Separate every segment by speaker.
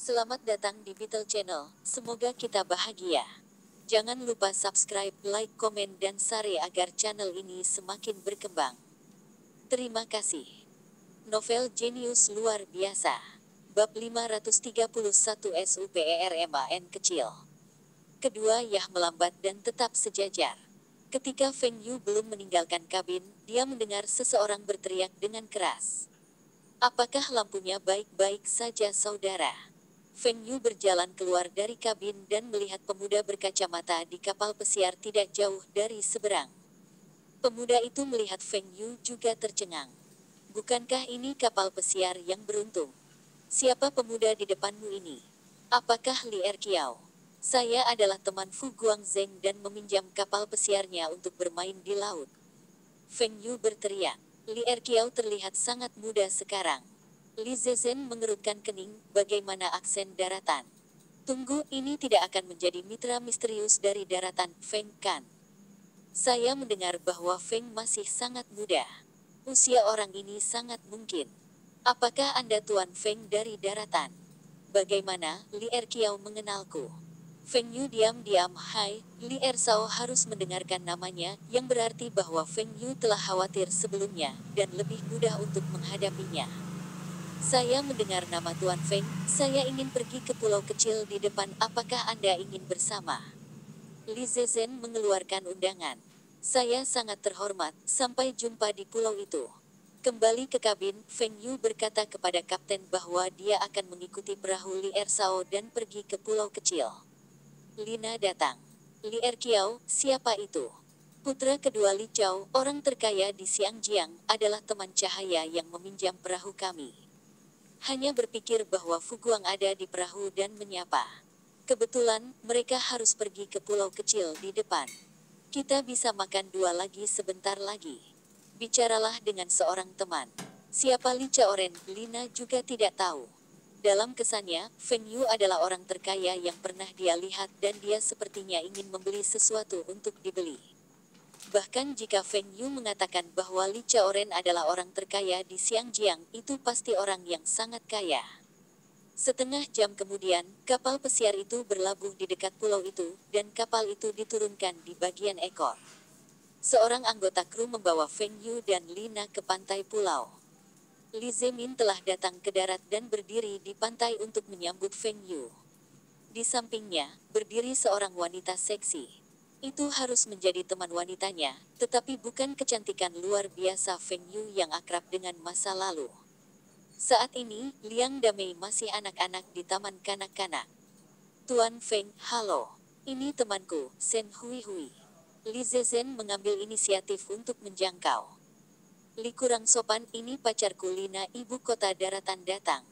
Speaker 1: Selamat datang di Beetle Channel, semoga kita bahagia. Jangan lupa subscribe, like, komen, dan share agar channel ini semakin berkembang. Terima kasih. Novel jenius luar biasa. Bab 531 SUPERMAN kecil. Kedua Yah melambat dan tetap sejajar. Ketika Feng Yu belum meninggalkan kabin, dia mendengar seseorang berteriak dengan keras. Apakah lampunya baik-baik saja, saudara? Feng Yu berjalan keluar dari kabin dan melihat pemuda berkacamata di kapal pesiar tidak jauh dari seberang. Pemuda itu melihat Feng Yu juga tercengang. Bukankah ini kapal pesiar yang beruntung? Siapa pemuda di depanmu ini? Apakah Li Erqiao? Saya adalah teman Fu Guangzheng dan meminjam kapal pesiarnya untuk bermain di laut. Feng Yu berteriak. Li Erqiao terlihat sangat muda sekarang. Li Zezhen mengerutkan kening, bagaimana aksen daratan? Tunggu, ini tidak akan menjadi mitra misterius dari daratan, Feng kan? Saya mendengar bahwa Feng masih sangat muda. Usia orang ini sangat mungkin. Apakah Anda Tuan Feng dari daratan? Bagaimana, Li Erqiao mengenalku? Feng Yu diam-diam, hai, Li Ersao harus mendengarkan namanya, yang berarti bahwa Feng Yu telah khawatir sebelumnya, dan lebih mudah untuk menghadapinya. Saya mendengar nama Tuan Feng, saya ingin pergi ke pulau kecil di depan, apakah Anda ingin bersama? Li Zezhen mengeluarkan undangan. Saya sangat terhormat, sampai jumpa di pulau itu. Kembali ke kabin, Feng Yu berkata kepada kapten bahwa dia akan mengikuti perahu Li Ersao dan pergi ke pulau kecil. Lina datang. Li Erqiao, siapa itu? Putra kedua Li Chao, orang terkaya di Xiangjiang, adalah teman cahaya yang meminjam perahu kami. Hanya berpikir bahwa Fu Guang ada di perahu dan menyapa. Kebetulan, mereka harus pergi ke pulau kecil di depan. Kita bisa makan dua lagi sebentar lagi. Bicaralah dengan seorang teman. Siapa Li Chaoren, Lina juga tidak tahu. Dalam kesannya, Feng Yu adalah orang terkaya yang pernah dia lihat dan dia sepertinya ingin membeli sesuatu untuk dibeli. Bahkan jika Feng Yu mengatakan bahwa Li Chaoren adalah orang terkaya di Xiangjiang, itu pasti orang yang sangat kaya. Setengah jam kemudian, kapal pesiar itu berlabuh di dekat pulau itu, dan kapal itu diturunkan di bagian ekor. Seorang anggota kru membawa Feng Yu dan Lina ke pantai pulau. Li Zemin telah datang ke darat dan berdiri di pantai untuk menyambut Feng Yu. Di sampingnya, berdiri seorang wanita seksi. Itu harus menjadi teman wanitanya, tetapi bukan kecantikan luar biasa Feng Yu yang akrab dengan masa lalu. Saat ini, Liang Damei masih anak-anak di taman kanak-kanak. Tuan Feng, halo. Ini temanku, Shen Hui Hui. Li Zezhen mengambil inisiatif untuk menjangkau. Li kurang sopan, ini pacarku Lina, ibu kota daratan datang.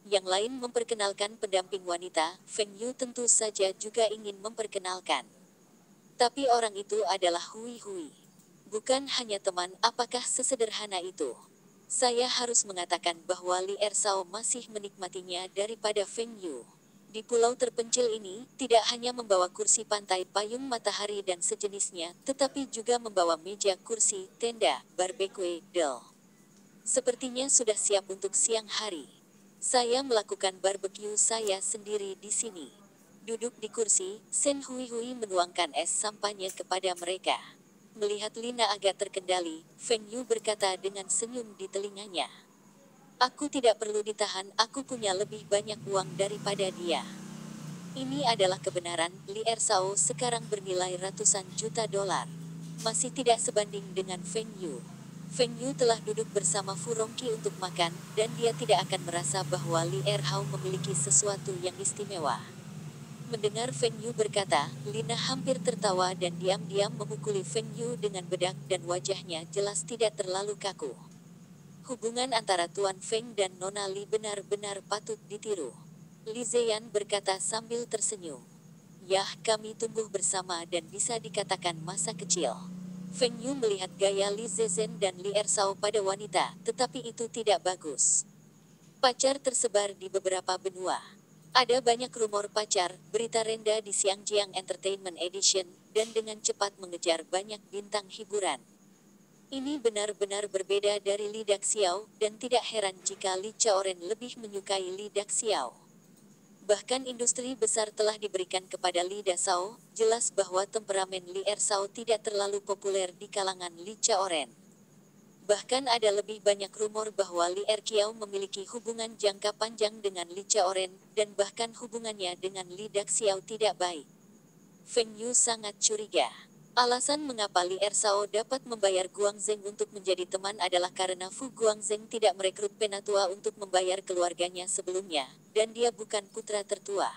Speaker 1: Yang lain memperkenalkan pendamping wanita, Feng Yu tentu saja juga ingin memperkenalkan. Tapi orang itu adalah Hui Hui. Bukan hanya teman, apakah sesederhana itu? Saya harus mengatakan bahwa Li Ersao masih menikmatinya daripada Feng Yu. Di pulau terpencil ini, tidak hanya membawa kursi pantai payung matahari dan sejenisnya, tetapi juga membawa meja kursi, tenda, barbecue, del. Sepertinya sudah siap untuk siang hari. Saya melakukan barbecue saya sendiri di sini. Duduk di kursi, Shen Hui Hui menuangkan es sampanye kepada mereka. Melihat Lina agak terkendali, Feng Yu berkata dengan senyum di telinganya. Aku tidak perlu ditahan, aku punya lebih banyak uang daripada dia. Ini adalah kebenaran, Li Ersao sekarang bernilai ratusan juta dolar. Masih tidak sebanding dengan Feng Yu. Feng Yu telah duduk bersama Fu Rongqi untuk makan, dan dia tidak akan merasa bahwa Li Erhao memiliki sesuatu yang istimewa. Mendengar Feng Yu berkata, Lina hampir tertawa dan diam-diam memukuli Feng Yu dengan bedak dan wajahnya jelas tidak terlalu kaku. Hubungan antara Tuan Feng dan Nona Li benar-benar patut ditiru. Li Zeyan berkata sambil tersenyum. Yah, kami tumbuh bersama dan bisa dikatakan masa kecil. Feng Yu melihat gaya Li Zezhen dan Li Ersao pada wanita, tetapi itu tidak bagus. Pacar tersebar di beberapa benua. Ada banyak rumor pacar, berita rendah di Xiangjiang Entertainment Edition, dan dengan cepat mengejar banyak bintang hiburan. Ini benar-benar berbeda dari Li Daxiao, dan tidak heran jika Li Chaoren lebih menyukai Li Daxiao. Bahkan industri besar telah diberikan kepada Li Dasao, jelas bahwa temperamen Li Ersao tidak terlalu populer di kalangan Li Chaoren. Bahkan ada lebih banyak rumor bahwa Li Erqiao memiliki hubungan jangka panjang dengan Li Chaoren, dan bahkan hubungannya dengan Li Daxiao tidak baik. Feng Yu sangat curiga. Alasan mengapa Li Ersao dapat membayar Guangzheng untuk menjadi teman adalah karena Fu Guangzheng tidak merekrut penatua untuk membayar keluarganya sebelumnya, dan dia bukan putra tertua.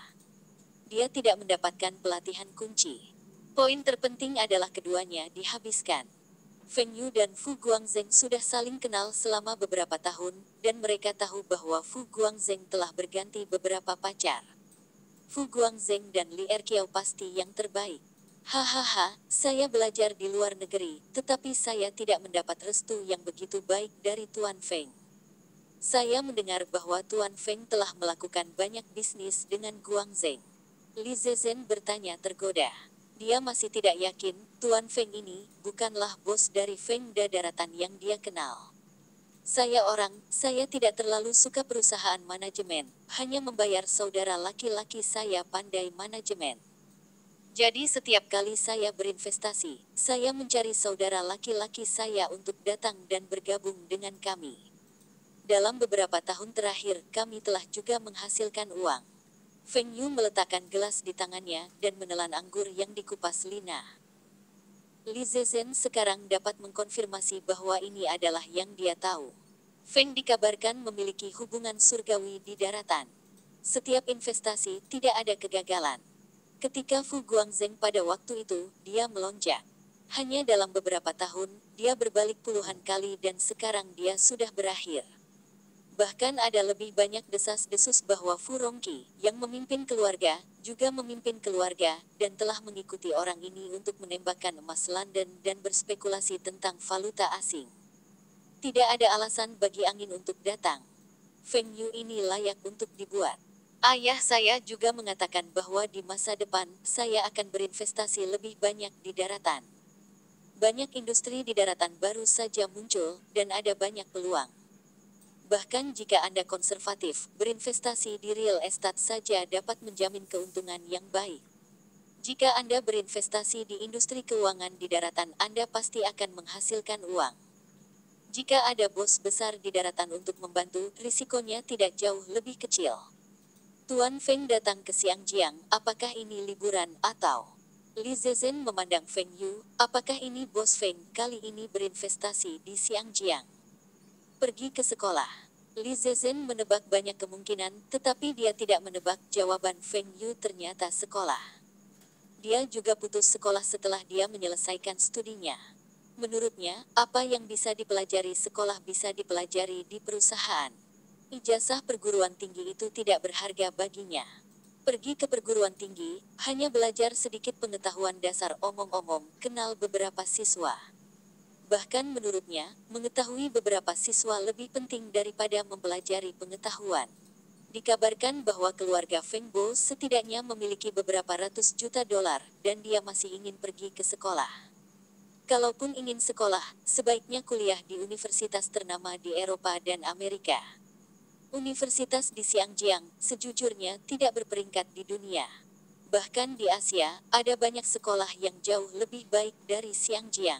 Speaker 1: Dia tidak mendapatkan pelatihan kunci. Poin terpenting adalah keduanya dihabiskan. Feng Yu dan Fu Guangzheng sudah saling kenal selama beberapa tahun, dan mereka tahu bahwa Fu Guangzheng telah berganti beberapa pacar. Fu Guangzheng dan Li Erqiao pasti yang terbaik. Hahaha, saya belajar di luar negeri, tetapi saya tidak mendapat restu yang begitu baik dari Tuan Feng. Saya mendengar bahwa Tuan Feng telah melakukan banyak bisnis dengan Guangzheng. Li Zezhen bertanya tergoda. Dia masih tidak yakin, Tuan Feng ini bukanlah bos dari Feng Da daratan yang dia kenal. Saya tidak terlalu suka perusahaan manajemen, hanya membayar saudara laki-laki saya pandai manajemen. Jadi setiap kali saya berinvestasi, saya mencari saudara laki-laki saya untuk datang dan bergabung dengan kami. Dalam beberapa tahun terakhir, kami telah juga menghasilkan uang. Feng Yu meletakkan gelas di tangannya dan menelan anggur yang dikupas Lina. Li Zezhen sekarang dapat mengkonfirmasi bahwa ini adalah yang dia tahu. Feng dikabarkan memiliki hubungan surgawi di daratan. Setiap investasi tidak ada kegagalan. Ketika Fu Guangzheng pada waktu itu, dia melonjak. Hanya dalam beberapa tahun, dia berbalik puluhan kali dan sekarang dia sudah berakhir. Bahkan ada lebih banyak desas-desus bahwa Fu Rongqi, yang memimpin keluarga, juga memimpin keluarga, dan telah mengikuti orang ini untuk menembakkan emas London dan berspekulasi tentang valuta asing. Tidak ada alasan bagi angin untuk datang. Feng Yu ini layak untuk dibuat. Ayah saya juga mengatakan bahwa di masa depan, saya akan berinvestasi lebih banyak di daratan. Banyak industri di daratan baru saja muncul, dan ada banyak peluang. Bahkan jika Anda konservatif, berinvestasi di real estate saja dapat menjamin keuntungan yang baik. Jika Anda berinvestasi di industri keuangan di daratan, Anda pasti akan menghasilkan uang. Jika ada bos besar di daratan untuk membantu, risikonya tidak jauh lebih kecil. Tuan Feng datang ke Xiangjiang, apakah ini liburan atau? Li Zezhen memandang Feng Yu, apakah ini bos Feng kali ini berinvestasi di Xiangjiang? Pergi ke sekolah. Li Zezhen menebak banyak kemungkinan, tetapi dia tidak menebak jawaban Feng Yu ternyata sekolah. Dia juga putus sekolah setelah dia menyelesaikan studinya. Menurutnya, apa yang bisa dipelajari sekolah bisa dipelajari di perusahaan. Ijazah perguruan tinggi itu tidak berharga baginya. Pergi ke perguruan tinggi, hanya belajar sedikit pengetahuan dasar omong-omong, kenal beberapa siswa. Bahkan menurutnya, mengetahui beberapa siswa lebih penting daripada mempelajari pengetahuan. Dikabarkan bahwa keluarga Feng Bo setidaknya memiliki beberapa ratus juta dolar, dan dia masih ingin pergi ke sekolah. Kalaupun ingin sekolah, sebaiknya kuliah di universitas ternama di Eropa dan Amerika. Universitas di Xiangjiang, sejujurnya, tidak berperingkat di dunia. Bahkan di Asia, ada banyak sekolah yang jauh lebih baik dari Xiangjiang.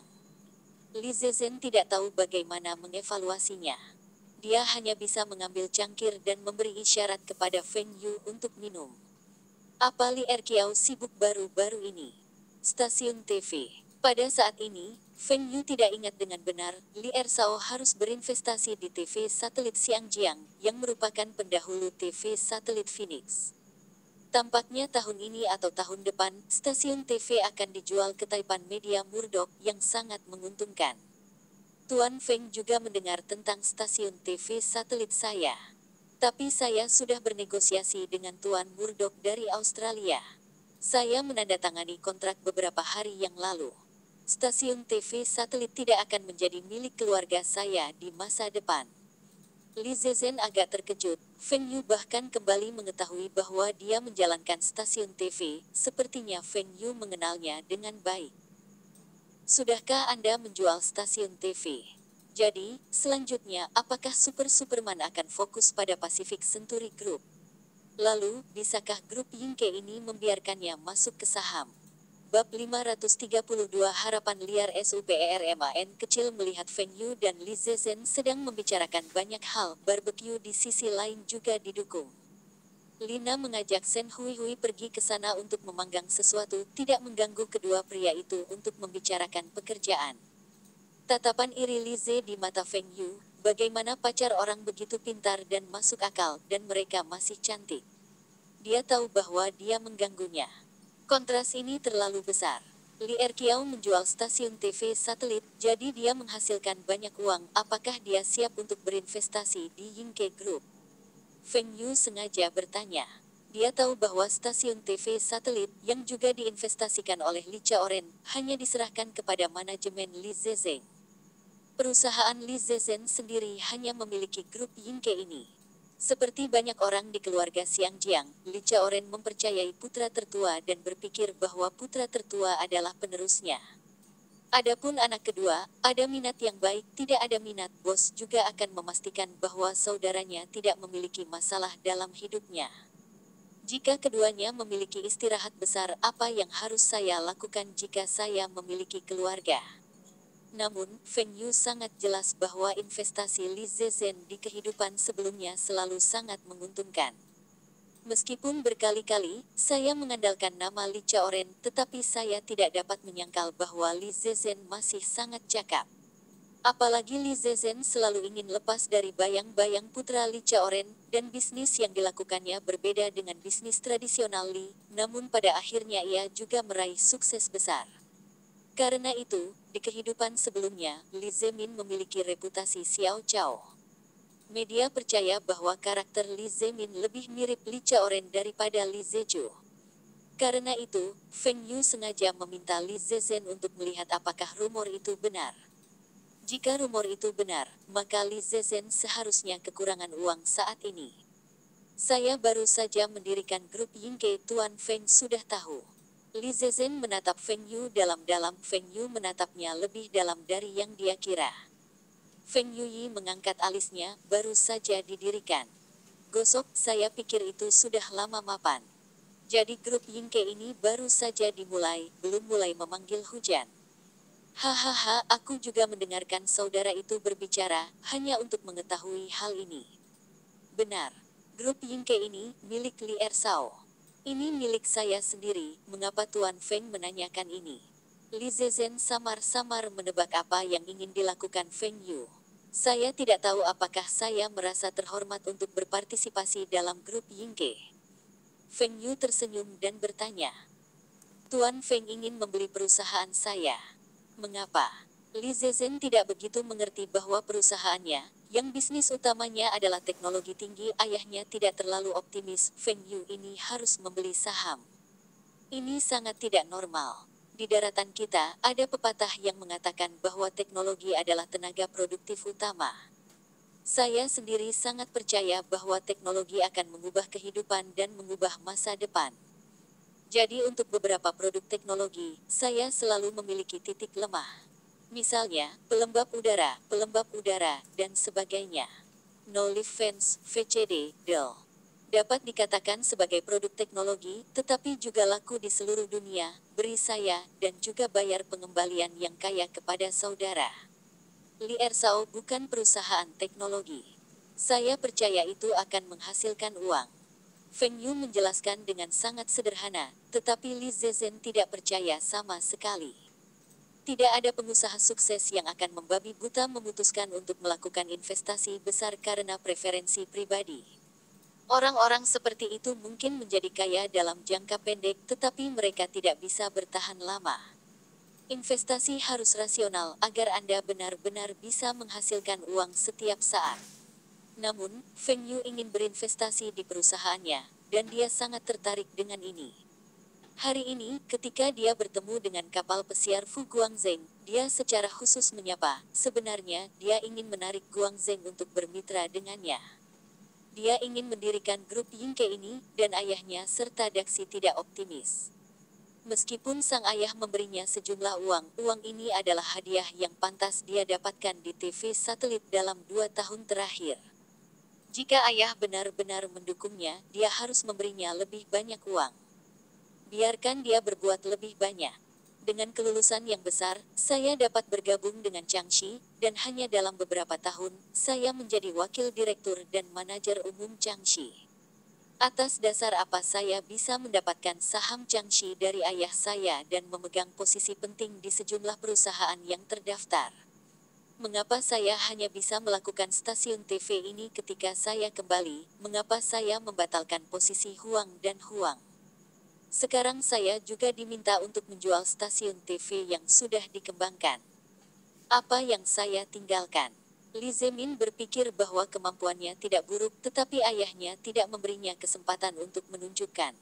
Speaker 1: Li Zezhen tidak tahu bagaimana mengevaluasinya. Dia hanya bisa mengambil cangkir dan memberi isyarat kepada Feng Yu untuk minum. Apa Li Erqiao sibuk baru-baru ini? Stasiun TV. Pada saat ini, Feng Yu tidak ingat dengan benar, Li Ersao harus berinvestasi di TV satelit Xiangjiang, yang merupakan pendahulu TV satelit Phoenix. Tampaknya tahun ini atau tahun depan, stasiun TV akan dijual ke Taipan Media Murdoch yang sangat menguntungkan. Tuan Feng juga mendengar tentang stasiun TV satelit saya. Tapi saya sudah bernegosiasi dengan Tuan Murdoch dari Australia. Saya menandatangani kontrak beberapa hari yang lalu. Stasiun TV satelit tidak akan menjadi milik keluarga saya di masa depan. Li Zezhen agak terkejut. Feng Yu bahkan kembali mengetahui bahwa dia menjalankan stasiun TV, sepertinya Feng Yu mengenalnya dengan baik. Sudahkah Anda menjual stasiun TV? Jadi, selanjutnya, apakah Superman akan fokus pada Pacific Century Group? Lalu, bisakah grup Yingke ini membiarkannya masuk ke saham? Bab 532 Harapan Liar SUPERMAN kecil melihat Feng Yu dan Li Zezhen sedang membicarakan banyak hal, barbecue di sisi lain juga didukung. Lina mengajak Shen Hui pergi ke sana untuk memanggang sesuatu, tidak mengganggu kedua pria itu untuk membicarakan pekerjaan. Tatapan iri Lize di mata Feng Yu, bagaimana pacar orang begitu pintar dan masuk akal, dan mereka masih cantik. Dia tahu bahwa dia mengganggunya. Kontras ini terlalu besar. Li Erkiao menjual stasiun TV satelit, jadi dia menghasilkan banyak uang. Apakah dia siap untuk berinvestasi di Yingke Group? Feng Yu sengaja bertanya. Dia tahu bahwa stasiun TV satelit, yang juga diinvestasikan oleh Li Chaoren, hanya diserahkan kepada manajemen Li Zezhen. Perusahaan Li Zezhen sendiri hanya memiliki grup Yingke ini. Seperti banyak orang di keluarga Xiangjiang, Li Chaoren mempercayai putra tertua dan berpikir bahwa putra tertua adalah penerusnya. Adapun anak kedua, ada minat yang baik, tidak ada minat, bos juga akan memastikan bahwa saudaranya tidak memiliki masalah dalam hidupnya. Jika keduanya memiliki istirahat besar, apa yang harus saya lakukan jika saya memiliki keluarga? Namun, Feng Yu sangat jelas bahwa investasi Li Zezhen di kehidupan sebelumnya selalu sangat menguntungkan. Meskipun berkali-kali, saya mengandalkan nama Li Chaoren, tetapi saya tidak dapat menyangkal bahwa Li Zezhen masih sangat cakap. Apalagi Li Zezhen selalu ingin lepas dari bayang-bayang putra Li Chaoren, dan bisnis yang dilakukannya berbeda dengan bisnis tradisional Li, namun pada akhirnya ia juga meraih sukses besar. Karena itu, di kehidupan sebelumnya, Li Zemin memiliki reputasi Xiao Chao. Media percaya bahwa karakter Li Zemin lebih mirip Li Chaoren daripada Li Zeju. Karena itu, Feng Yu sengaja meminta Li Zezhen untuk melihat apakah rumor itu benar. Jika rumor itu benar, maka Li Zezhen seharusnya kekurangan uang saat ini. Saya baru saja mendirikan grup Yingke, Tuan Feng sudah tahu. Li Zezhen menatap Feng Yu dalam-dalam. Feng Yu menatapnya lebih dalam dari yang dia kira. Feng Yuyi mengangkat alisnya, baru saja didirikan. Gosok, saya pikir itu sudah lama mapan. Jadi grup Yingke ini baru saja dimulai, belum mulai memanggil hujan. Hahaha, aku juga mendengarkan saudara itu berbicara, hanya untuk mengetahui hal ini. Benar. Grup Yingke ini, milik Li Ersao. Ini milik saya sendiri, mengapa Tuan Feng menanyakan ini? Li Zezhen samar-samar menebak apa yang ingin dilakukan Feng Yu. Saya tidak tahu apakah saya merasa terhormat untuk berpartisipasi dalam grup Yingke. Feng Yu tersenyum dan bertanya. Tuan Feng ingin membeli perusahaan saya. Mengapa? Li Zezhen tidak begitu mengerti bahwa perusahaannya, yang bisnis utamanya adalah teknologi tinggi, ayahnya tidak terlalu optimis. Feng Yu ini harus membeli saham. Ini sangat tidak normal. Di daratan kita, ada pepatah yang mengatakan bahwa teknologi adalah tenaga produktif utama. Saya sendiri sangat percaya bahwa teknologi akan mengubah kehidupan dan mengubah masa depan. Jadi untuk beberapa produk teknologi, saya selalu memiliki titik lemah. Misalnya, pelembab udara, dan sebagainya. No Leaf Fence, VCD, Dell. Dapat dikatakan sebagai produk teknologi, tetapi juga laku di seluruh dunia, beri saya, dan juga bayar pengembalian yang kaya kepada saudara. Li Ersao bukan perusahaan teknologi. Saya percaya itu akan menghasilkan uang. Feng Yu menjelaskan dengan sangat sederhana, tetapi Li Zezhen tidak percaya sama sekali. Tidak ada pengusaha sukses yang akan membabi buta memutuskan untuk melakukan investasi besar karena preferensi pribadi. Orang-orang seperti itu mungkin menjadi kaya dalam jangka pendek, tetapi mereka tidak bisa bertahan lama. Investasi harus rasional agar Anda benar-benar bisa menghasilkan uang setiap saat. Namun, Feng Yu ingin berinvestasi di perusahaannya, dan dia sangat tertarik dengan ini. Hari ini, ketika dia bertemu dengan kapal pesiar Fu Guangzheng, dia secara khusus menyapa. Sebenarnya, dia ingin menarik Guangzheng untuk bermitra dengannya. Dia ingin mendirikan grup Yingke ini, dan ayahnya serta Daxi tidak optimis. Meskipun sang ayah memberinya sejumlah uang, uang ini adalah hadiah yang pantas dia dapatkan di TV satelit dalam 2 tahun terakhir. Jika ayah benar-benar mendukungnya, dia harus memberinya lebih banyak uang. Biarkan dia berbuat lebih banyak. Dengan kelulusan yang besar, saya dapat bergabung dengan Changxi, dan hanya dalam beberapa tahun, saya menjadi wakil direktur dan manajer umum Changxi. Atas dasar apa saya bisa mendapatkan saham Changxi dari ayah saya dan memegang posisi penting di sejumlah perusahaan yang terdaftar? Mengapa saya hanya bisa melakukan stasiun TV ini ketika saya kembali? Mengapa saya membatalkan posisi Huang dan Huang? Sekarang saya juga diminta untuk menjual stasiun TV yang sudah dikembangkan. Apa yang saya tinggalkan? Li Zemin berpikir bahwa kemampuannya tidak buruk, tetapi ayahnya tidak memberinya kesempatan untuk menunjukkan.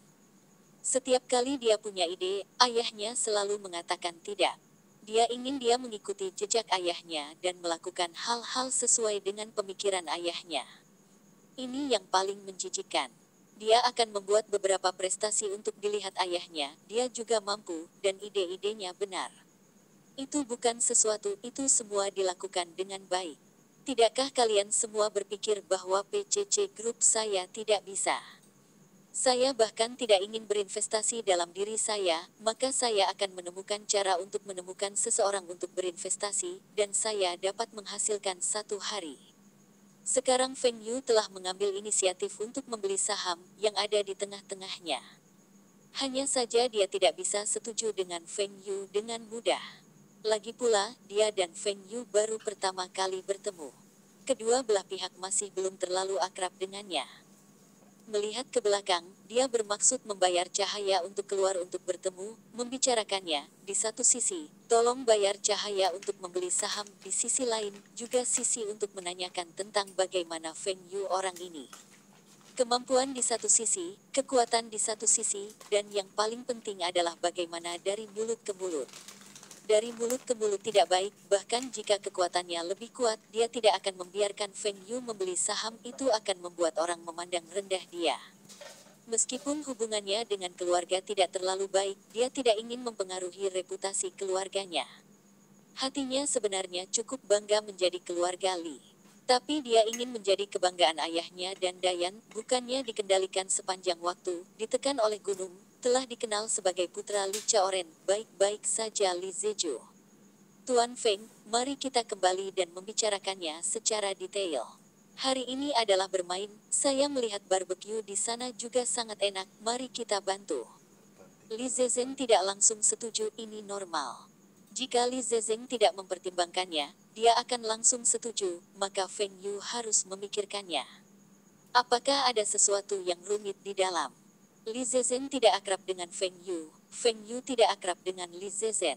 Speaker 1: Setiap kali dia punya ide, ayahnya selalu mengatakan tidak. Dia mengikuti jejak ayahnya dan melakukan hal-hal sesuai dengan pemikiran ayahnya. Ini yang paling menjijikkan. Dia akan membuat beberapa prestasi untuk dilihat ayahnya, dia juga mampu, dan ide-idenya benar. Itu bukan sesuatu, itu semua dilakukan dengan baik. Tidakkah kalian semua berpikir bahwa PCC Group saya tidak bisa? Saya bahkan tidak ingin berinvestasi dalam diri saya, maka saya akan menemukan cara untuk menemukan seseorang untuk berinvestasi, dan saya dapat menghasilkan satu hari. Sekarang Feng Yu telah mengambil inisiatif untuk membeli saham yang ada di tengah-tengahnya. Hanya saja dia tidak bisa setuju dengan Feng Yu dengan mudah. Lagi pula, dia dan Feng Yu baru pertama kali bertemu. Kedua belah pihak masih belum terlalu akrab dengannya. Melihat ke belakang, dia bermaksud membayar Cahaya untuk keluar untuk bertemu, membicarakannya. Di satu sisi, tolong bayar Cahaya untuk membeli saham, di sisi lain, juga sisi untuk menanyakan tentang bagaimana Feng Yu orang ini. Kemampuan di satu sisi, kekuatan di satu sisi, dan yang paling penting adalah bagaimana dari mulut ke mulut. Dari mulut ke mulut tidak baik, bahkan jika kekuatannya lebih kuat, dia tidak akan membiarkan Feng Yu membeli saham, itu akan membuat orang memandang rendah dia. Meskipun hubungannya dengan keluarga tidak terlalu baik, dia tidak ingin mempengaruhi reputasi keluarganya. Hatinya sebenarnya cukup bangga menjadi keluarga Li. Tapi dia ingin menjadi kebanggaan ayahnya dan Dayan, bukannya dikendalikan sepanjang waktu, ditekan oleh gunung. Telah dikenal sebagai putra Li Chaoren, baik-baik saja Li Zeju. Tuan Feng, mari kita kembali dan membicarakannya secara detail. Hari ini adalah bermain, saya melihat barbecue di sana juga sangat enak, mari kita bantu. Li Zezeng tidak langsung setuju, ini normal. Jika Li Zezeng tidak mempertimbangkannya, dia akan langsung setuju, maka Feng Yu harus memikirkannya. Apakah ada sesuatu yang rumit di dalam? Li Zezeng tidak akrab dengan Feng Yu tidak akrab dengan Li Zezeng.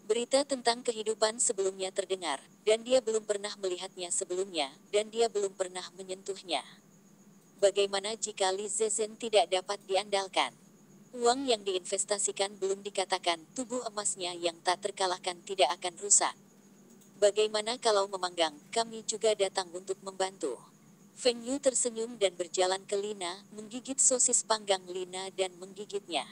Speaker 1: Berita tentang kehidupan sebelumnya terdengar, dan dia belum pernah melihatnya sebelumnya, dan dia belum pernah menyentuhnya. Bagaimana jika Li Zezeng tidak dapat diandalkan? Uang yang diinvestasikan belum dikatakan, tubuh emasnya yang tak terkalahkan tidak akan rusak. Bagaimana kalau memanggang, kami juga datang untuk membantu. Feng Yu tersenyum dan berjalan ke Lina, menggigit sosis panggang Lina dan menggigitnya.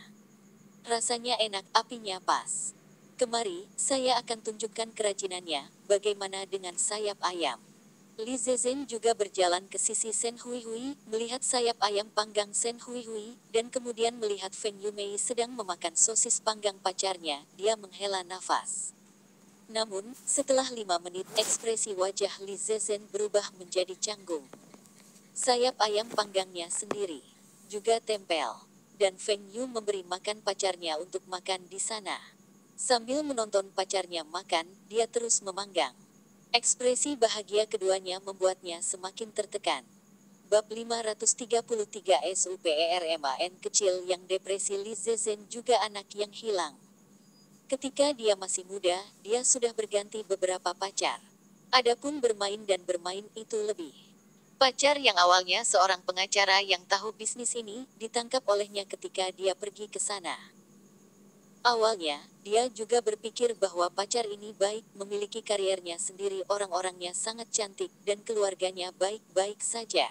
Speaker 1: Rasanya enak, apinya pas. Kemari, saya akan tunjukkan kerajinannya, bagaimana dengan sayap ayam. Li Zezeng juga berjalan ke sisi Sen Hui Hui, melihat sayap ayam panggang Sen Hui Hui, dan kemudian melihat Feng Yumei sedang memakan sosis panggang pacarnya, dia menghela nafas. Namun, setelah 5 menit, ekspresi wajah Li Zezeng berubah menjadi canggung. Sayap ayam panggangnya sendiri juga tempel, dan Feng Yu memberi makan pacarnya untuk makan di sana. Sambil menonton pacarnya makan, dia terus memanggang. Ekspresi bahagia keduanya membuatnya semakin tertekan. Bab 533 SUPERMAN kecil yang depresi. Li Zezeng juga anak yang hilang. Ketika dia masih muda, dia sudah berganti beberapa pacar. Adapun bermain dan bermain itu lebih. Pacar yang awalnya seorang pengacara yang tahu bisnis ini, ditangkap olehnya ketika dia pergi ke sana. Awalnya, dia juga berpikir bahwa pacar ini baik, memiliki kariernya sendiri, orang-orangnya sangat cantik, dan keluarganya baik-baik saja.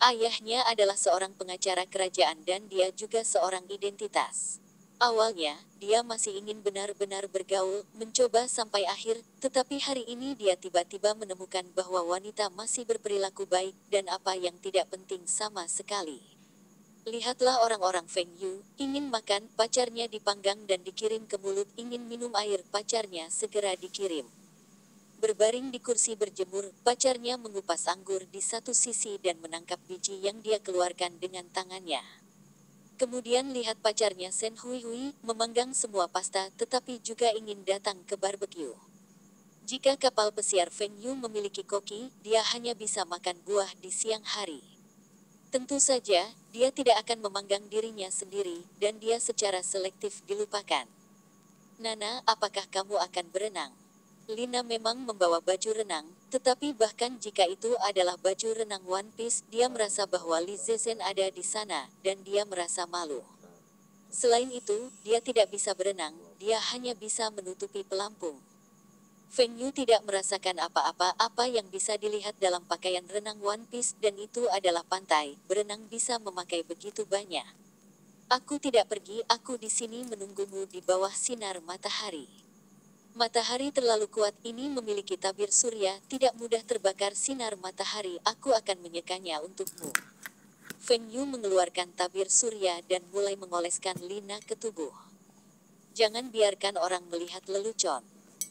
Speaker 1: Ayahnya adalah seorang pengacara kerajaan dan dia juga seorang identitas. Awalnya, dia masih ingin benar-benar bergaul, mencoba sampai akhir, tetapi hari ini dia tiba-tiba menemukan bahwa wanita masih berperilaku baik dan apa yang tidak penting sama sekali. Lihatlah orang-orang Feng Yu, ingin makan, pacarnya dipanggang dan dikirim ke mulut, ingin minum air, pacarnya segera dikirim. Berbaring di kursi berjemur, pacarnya mengupas anggur di satu sisi dan menangkap biji yang dia keluarkan dengan tangannya. Kemudian lihat pacarnya Sen Hui Hui, memanggang semua pasta tetapi juga ingin datang ke barbeque. Jika kapal pesiar Feng Yu memiliki koki, dia hanya bisa makan buah di siang hari. Tentu saja, dia tidak akan memanggang dirinya sendiri, dan dia secara selektif dilupakan. Nana, apakah kamu akan berenang? Lina memang membawa baju renang, tetapi bahkan jika itu adalah baju renang One Piece, dia merasa bahwa Li Zezhen ada di sana, dan dia merasa malu. Selain itu, dia tidak bisa berenang, dia hanya bisa menutupi pelampung. Feng Yu tidak merasakan apa-apa yang bisa dilihat dalam pakaian renang One Piece dan itu adalah pantai, berenang bisa memakai begitu banyak. Aku tidak pergi, aku di sini menunggumu di bawah sinar matahari. Matahari terlalu kuat ini memiliki tabir surya, tidak mudah terbakar sinar matahari, aku akan menyekanya untukmu. Feng Yu mengeluarkan tabir surya dan mulai mengoleskan Lina ke tubuh. Jangan biarkan orang melihat lelucon.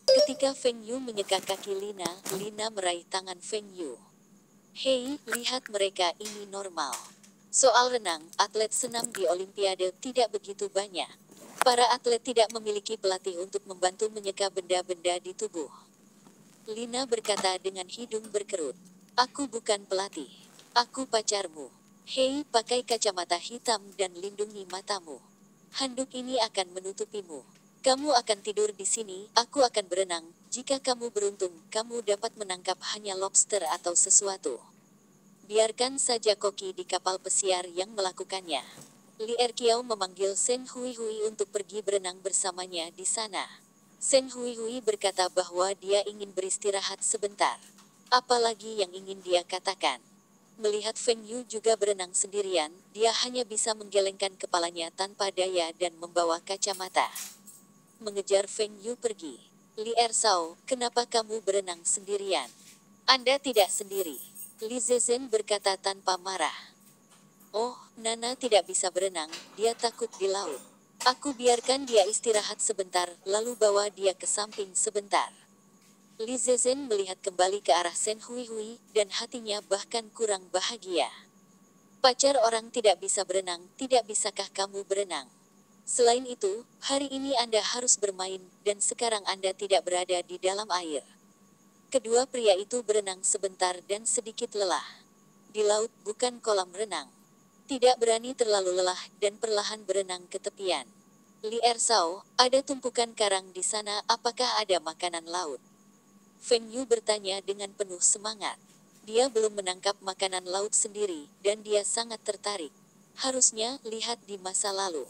Speaker 1: Ketika Feng Yu menyeka kaki Lina, Lina meraih tangan Feng Yu. Hei, lihat mereka, ini normal. Soal renang, atlet senam di Olimpiade tidak begitu banyak. Para atlet tidak memiliki pelatih untuk membantu menyeka benda-benda di tubuh. Lina berkata dengan hidung berkerut. Aku bukan pelatih. Aku pacarmu. Hei, pakai kacamata hitam dan lindungi matamu. Handuk ini akan menutupimu. Kamu akan tidur di sini, aku akan berenang. Jika kamu beruntung, kamu dapat menangkap hanya lobster atau sesuatu. Biarkan saja koki di kapal pesiar yang melakukannya. Li Erqiao memanggil Sen Hui Hui untuk pergi berenang bersamanya di sana. Sen Hui Hui berkata bahwa dia ingin beristirahat sebentar. Apalagi yang ingin dia katakan? Melihat Feng Yu juga berenang sendirian, dia hanya bisa menggelengkan kepalanya tanpa daya dan membawa kacamata. Mengejar Feng Yu pergi. Li Ersao, kenapa kamu berenang sendirian? Anda tidak sendiri. Li Zezhen berkata tanpa marah. Oh, Nana tidak bisa berenang, dia takut di laut. Aku biarkan dia istirahat sebentar, lalu bawa dia ke samping sebentar. Li Zezhen melihat kembali ke arah Sen Hui Hui, dan hatinya bahkan kurang bahagia. Pacar orang tidak bisa berenang, tidak bisakah kamu berenang? Selain itu, hari ini Anda harus bermain, dan sekarang Anda tidak berada di dalam air. Kedua pria itu berenang sebentar dan sedikit lelah. Di laut, bukan kolam renang. Tidak berani terlalu lelah, dan perlahan berenang ke tepian. Li Ersao, ada tumpukan karang di sana, apakah ada makanan laut? Feng Yu bertanya dengan penuh semangat. Dia belum menangkap makanan laut sendiri, dan dia sangat tertarik. Harusnya, lihat di masa lalu.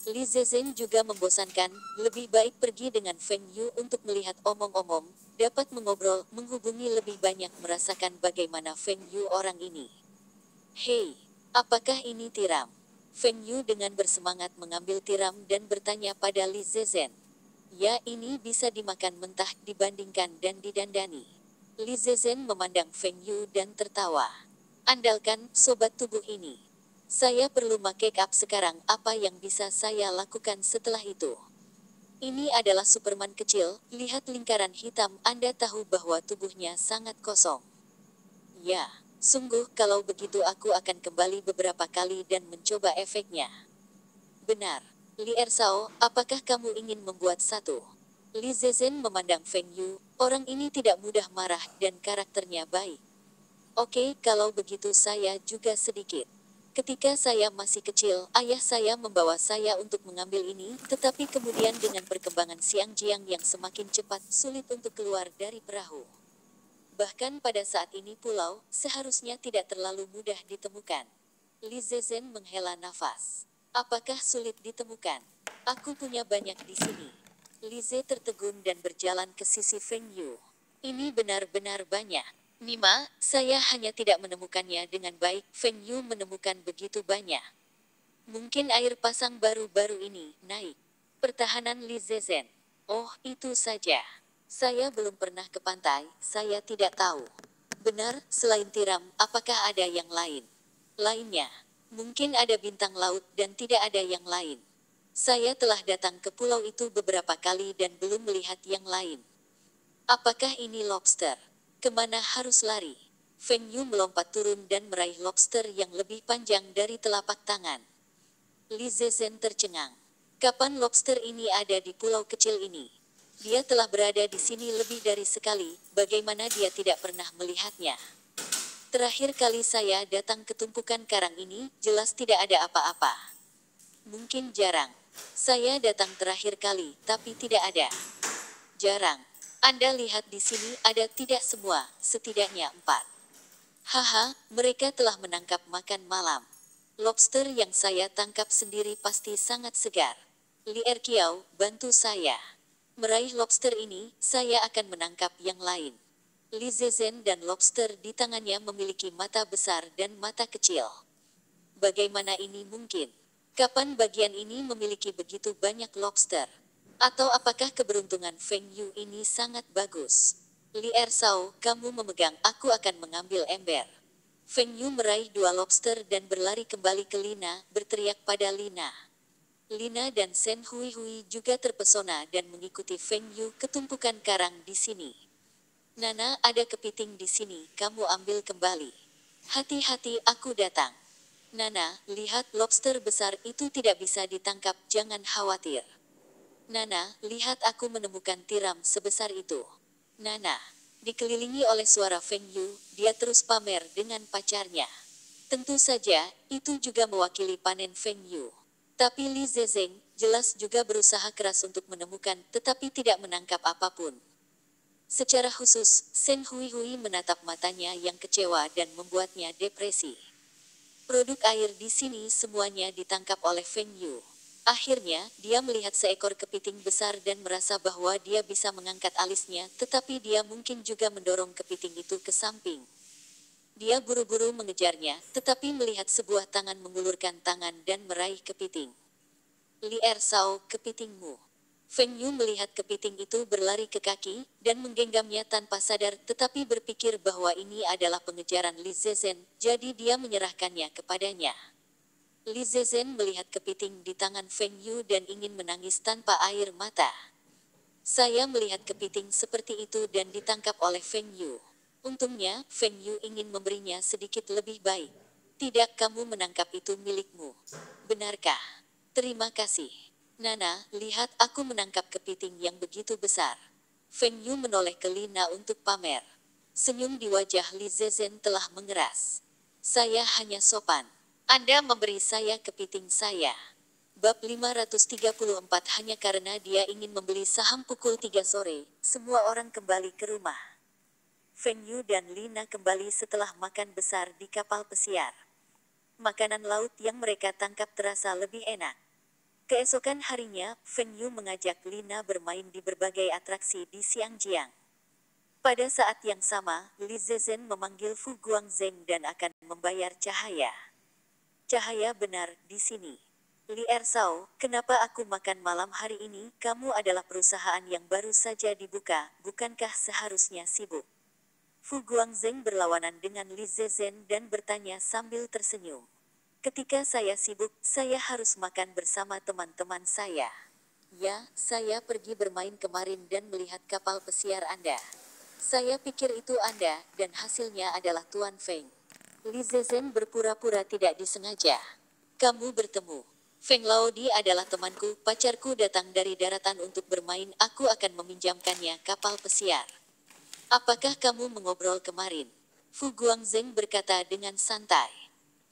Speaker 1: Li Zezhen juga membosankan, lebih baik pergi dengan Feng Yu untuk melihat omong-omong, dapat mengobrol, menghubungi lebih banyak merasakan bagaimana Feng Yu orang ini. Hei, apakah ini tiram? Feng Yu dengan bersemangat mengambil tiram dan bertanya pada Li Zezhen. Ya, ini bisa dimakan mentah dibandingkan dan didandani. Li Zezhen memandang Feng Yu dan tertawa. Andalkan, sobat tubuh ini. Saya perlu make up sekarang, apa yang bisa saya lakukan setelah itu? Ini adalah Superman kecil, lihat lingkaran hitam, Anda tahu bahwa tubuhnya sangat kosong. Ya, sungguh kalau begitu aku akan kembali beberapa kali dan mencoba efeknya. Benar. Li Ersao, apakah kamu ingin membuat satu? Li Zezhen memandang Feng Yu, orang ini tidak mudah marah dan karakternya baik. Oke, kalau begitu saya juga sedikit. Ketika saya masih kecil, ayah saya membawa saya untuk mengambil ini, tetapi kemudian dengan perkembangan Siang Jiang yang semakin cepat, sulit untuk keluar dari perahu. Bahkan pada saat ini pulau, seharusnya tidak terlalu mudah ditemukan. Li Zezhen menghela nafas. Apakah sulit ditemukan? Aku punya banyak di sini. Li Ze tertegun dan berjalan ke sisi Feng Yu. Ini benar-benar banyak. Nima, saya hanya tidak menemukannya dengan baik, Feng Yu menemukan begitu banyak. Mungkin air pasang baru-baru ini, naik. Pertahanan Li Zezhen. Oh, itu saja. Saya belum pernah ke pantai, saya tidak tahu. Benar, selain tiram, apakah ada yang lain? Lainnya, mungkin ada bintang laut dan tidak ada yang lain. Saya telah datang ke pulau itu beberapa kali dan belum melihat yang lain. Apakah ini lobster? Kemana harus lari? Feng Yu melompat turun dan meraih lobster yang lebih panjang dari telapak tangan. Li Zezhen tercengang. Kapan lobster ini ada di pulau kecil ini? Dia telah berada di sini lebih dari sekali, bagaimana dia tidak pernah melihatnya? Terakhir kali saya datang ke tumpukan karang ini, jelas tidak ada apa-apa. Mungkin jarang. Saya datang terakhir kali, tapi tidak ada. Jarang. Anda lihat di sini ada tidak semua, setidaknya 4. Haha, mereka telah menangkap makan malam. Lobster yang saya tangkap sendiri pasti sangat segar. Li Erkiao, bantu saya. Meraih lobster ini, saya akan menangkap yang lain. Li Zezhen dan lobster di tangannya memiliki mata besar dan mata kecil. Bagaimana ini mungkin? Kapan bagian ini memiliki begitu banyak lobster? Atau apakah keberuntungan Feng Yu ini sangat bagus? Li Ersao, kamu memegang, aku akan mengambil ember. Feng Yu meraih 2 lobster dan berlari kembali ke Lina, berteriak pada Lina. Lina dan Sen Hui Hui juga terpesona dan mengikuti Feng Yu ke tumpukan karang di sini. Nana, ada kepiting di sini, kamu ambil kembali. Hati-hati, aku datang. Nana, lihat lobster besar itu tidak bisa ditangkap, jangan khawatir. Nana, lihat aku menemukan tiram sebesar itu. Nana, dikelilingi oleh suara Feng Yu, dia terus pamer dengan pacarnya. Tentu saja, itu juga mewakili panen Feng Yu. Tapi Li Zezhen, jelas juga berusaha keras untuk menemukan, tetapi tidak menangkap apapun. Secara khusus, Sen Hui Hui menatap matanya yang kecewa dan membuatnya depresi. Produk air di sini semuanya ditangkap oleh Feng Yu. Akhirnya, dia melihat seekor kepiting besar dan merasa bahwa dia bisa mengangkat alisnya, tetapi dia mungkin juga mendorong kepiting itu ke samping. Dia buru-buru mengejarnya, tetapi melihat sebuah tangan mengulurkan tangan dan meraih kepiting. Li Ersao, kepitingmu. Feng Yu melihat kepiting itu berlari ke kaki, dan menggenggamnya tanpa sadar, tetapi berpikir bahwa ini adalah pengejaran Li Zezhen, jadi dia menyerahkannya kepadanya. Li Zezhen melihat kepiting di tangan Feng Yu dan ingin menangis tanpa air mata. Saya melihat kepiting seperti itu dan ditangkap oleh Feng Yu. Untungnya, Feng Yu ingin memberinya sedikit lebih baik. Tidak, kamu menangkap itu milikmu. Benarkah? Terima kasih. Nana, lihat aku menangkap kepiting yang begitu besar. Feng Yu menoleh ke Lina untuk pamer. Senyum di wajah Li Zezhen telah mengeras. Saya hanya sopan. Anda memberi saya kepiting saya. Bab 534 hanya karena dia ingin membeli saham pukul 3 sore, semua orang kembali ke rumah. Feng Yu dan Lina kembali setelah makan besar di kapal pesiar. Makanan laut yang mereka tangkap terasa lebih enak. Keesokan harinya, Feng Yu mengajak Lina bermain di berbagai atraksi di Xiangjiang. Pada saat yang sama, Li Zezhen memanggil Fu Guangzheng dan akan membayar cahaya. Cahaya benar, di sini. Li Ersao, kenapa aku makan malam hari ini? Kamu adalah perusahaan yang baru saja dibuka, bukankah seharusnya sibuk? Fu Guangzheng berlawanan dengan Li Zezhen dan bertanya sambil tersenyum. Ketika saya sibuk, saya harus makan bersama teman-teman saya. Ya, saya pergi bermain kemarin dan melihat kapal pesiar Anda. Saya pikir itu Anda, dan hasilnya adalah Tuan Feng. Li Zezhen berpura-pura tidak disengaja. Kamu bertemu. Feng Laodi adalah temanku, pacarku datang dari daratan untuk bermain, aku akan meminjamkannya kapal pesiar. Apakah kamu mengobrol kemarin? Fu Guangzheng berkata dengan santai.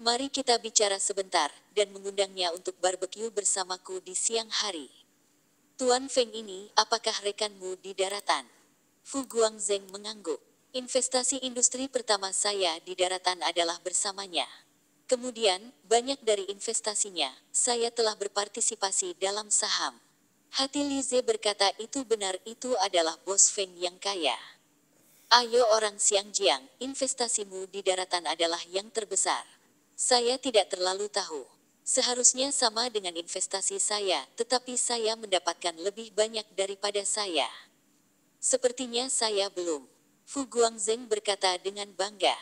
Speaker 1: Mari kita bicara sebentar, dan mengundangnya untuk barbeque bersamaku di siang hari. Tuan Feng ini, apakah rekanmu di daratan? Fu Guangzheng mengangguk. Investasi industri pertama saya di daratan adalah bersamanya. Kemudian, banyak dari investasinya, saya telah berpartisipasi dalam saham. Hati Lize berkata itu benar, itu adalah bos Feng yang kaya. Ayo orang Xiangjiang, investasimu di daratan adalah yang terbesar. Saya tidak terlalu tahu. Seharusnya sama dengan investasi saya, tetapi saya mendapatkan lebih banyak daripada saya. Sepertinya saya belum. Fu Guangzheng berkata dengan bangga.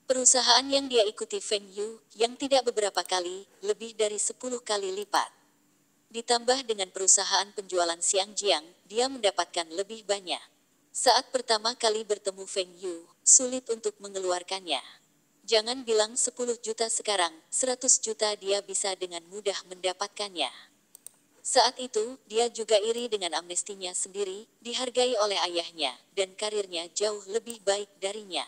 Speaker 1: Perusahaan yang dia ikuti Feng Yu, yang tidak beberapa kali, lebih dari 10 kali lipat. Ditambah dengan perusahaan penjualan Xiangjiang, dia mendapatkan lebih banyak. Saat pertama kali bertemu Feng Yu, sulit untuk mengeluarkannya. Jangan bilang 10 juta sekarang, 100 juta dia bisa dengan mudah mendapatkannya. Saat itu, dia juga iri dengan amnestinya sendiri, dihargai oleh ayahnya, dan karirnya jauh lebih baik darinya.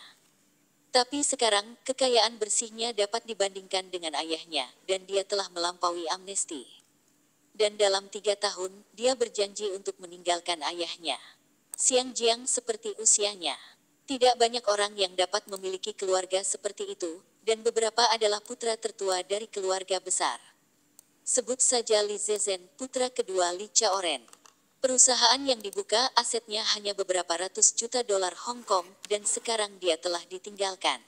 Speaker 1: Tapi sekarang, kekayaan bersihnya dapat dibandingkan dengan ayahnya, dan dia telah melampaui amnesti. Dan dalam 3 tahun, dia berjanji untuk meninggalkan ayahnya. Xiangjiang seperti usianya. Tidak banyak orang yang dapat memiliki keluarga seperti itu, dan beberapa adalah putra tertua dari keluarga besar. Sebut saja Li Zezhen, putra kedua Li Chaoren. Perusahaan yang dibuka asetnya hanya beberapa ratus juta dolar Hong Kong, dan sekarang dia telah ditinggalkan.